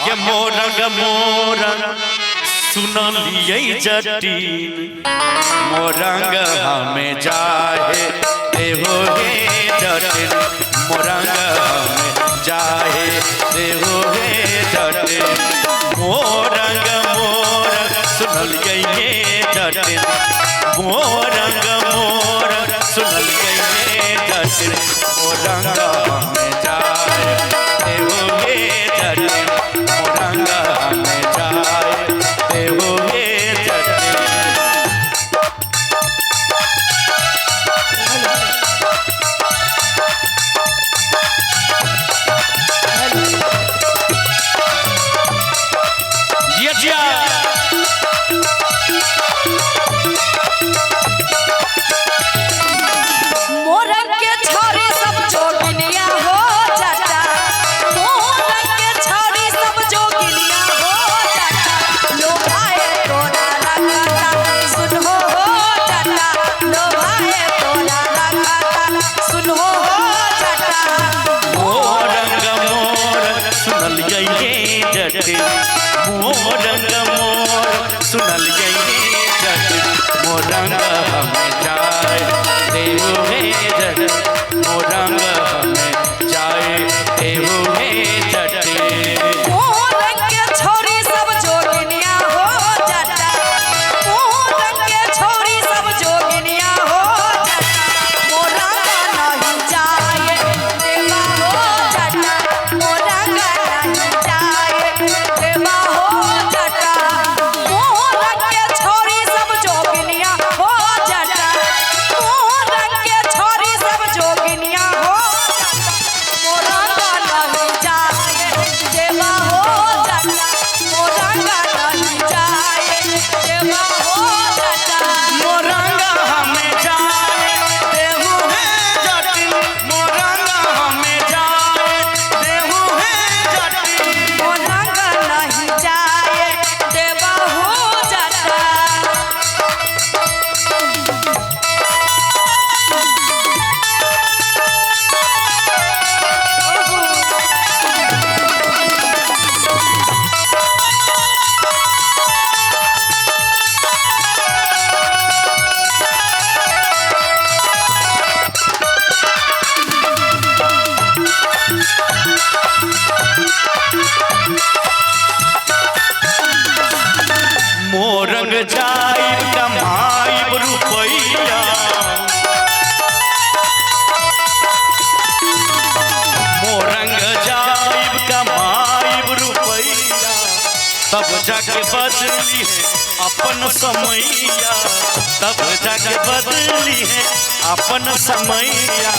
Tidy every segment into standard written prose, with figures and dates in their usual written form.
आगे मोरंग मोरंग सुनलिए जटीन मोरंग हमें जाए देवो हे जटीन मोरंग हमें जाए देवो हे जटीन मोरंग मोरंग सुनलिए जटीन मोरंग मोरंग सुनलिए जटीन मोरंग हमें जाए देवो हे जटीन मोरंग हमें जाए देवो हे जटीन। मोरंग मोर सुनलिए जटीन मोरंग हमें जाए देवो हे जटीन मोरंग हमें जाए देवो हे जटीन। मोरंग के छोरी सब जोगिनिया हो जाता मोरंग के छोरी सब जोगिनिया हो जाता मोरंग नहीं जाए देवा हो जाता मोरंग नहीं जाए देवा हो जाता मोरंग के छोरी सब जोगिनिया हो जाता मोरंग के छोरी सब जोगिनिया हो जाता मोरंग नहीं जाए देवा हो जाता मोरंग नहीं जाए देवा हो जाता मोरंग हमें जाए देवो हे जटीन मोरंग हमें जाए देवो हे जटीन मोरंग नहीं जाए देवा हो जाता। मोरंग जाइब कमाइब रुपैया मोरंग जाइब कमाइब रुपैया तब जाके बदली है अपन समैया तब जाके बदली है अपन समैया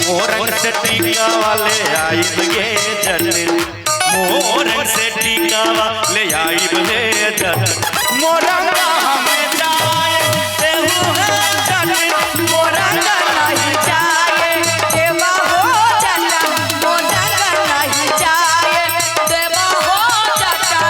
मोरंग से टीका वाले आइब गे जटीन मोरंग से टीका वाले आइब गे जटीन मोरंग हमें जाए देवो हे जटीन मोरंग नहीं जाए देवा हो जाता मोरंग नहीं जाए देवा हो जाता।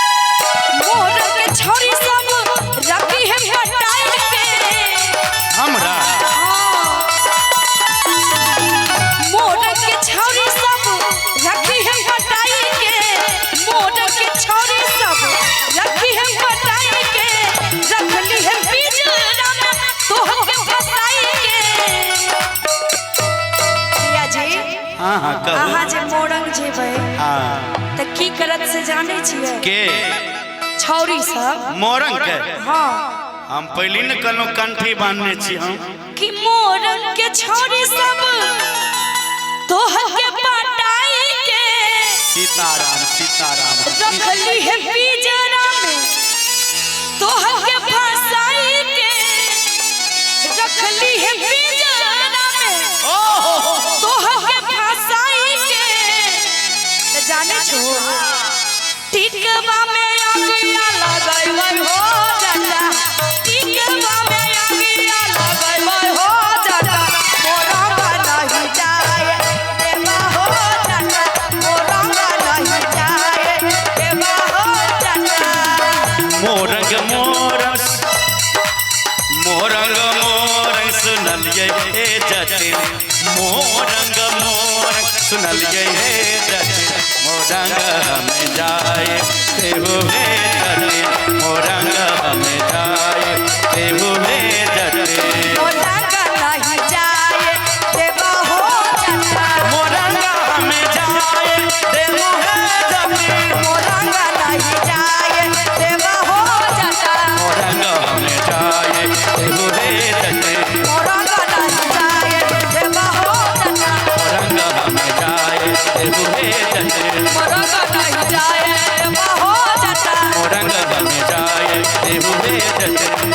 मोरंग के छोरी सब रखी है पटाई के हमरा मोरंग के छोरी सब रखी है पटाई के मोरंग के छोरी सब रखी है पटाई के रखली है पिंजरा में तोह के फसाई के भैया जी हाँ हाँ कहू अहाँ जे मोरंग जेबै हाँ त की करत से जाने छियै के छौरी सब मोरंग के हाँ हम पहली न कनो कंठी बांधने छी हम कि मोरंग के छोरी सब तोह के पटाई के सीताराम सीताराम रखली है पिंजरा में तोह के फसाई के रखली है पिंजरा में तोह के फसाई के जाने छो टिकवा में आगे सुनलिए हे जतिन मोरंग मोरंग सुनलिए हे जतिन मोरंग में जाए देहु हे जतिन मोरंग में जाए देहु हे जतिन मोरंग नहीं जाए देवा हो जाता मोरंग में जाए देहु हे जतिन मोरंग नहीं जाए देवा हो जाता मोरंग में जाए देहु हे जतिन मोरंग नहीं जाए देवा हो जाता मोरंग में जाए देहु हे जतिन मोरंग नहीं जाए देवा हो जाता मोरंग में जाए देहु हे जतिन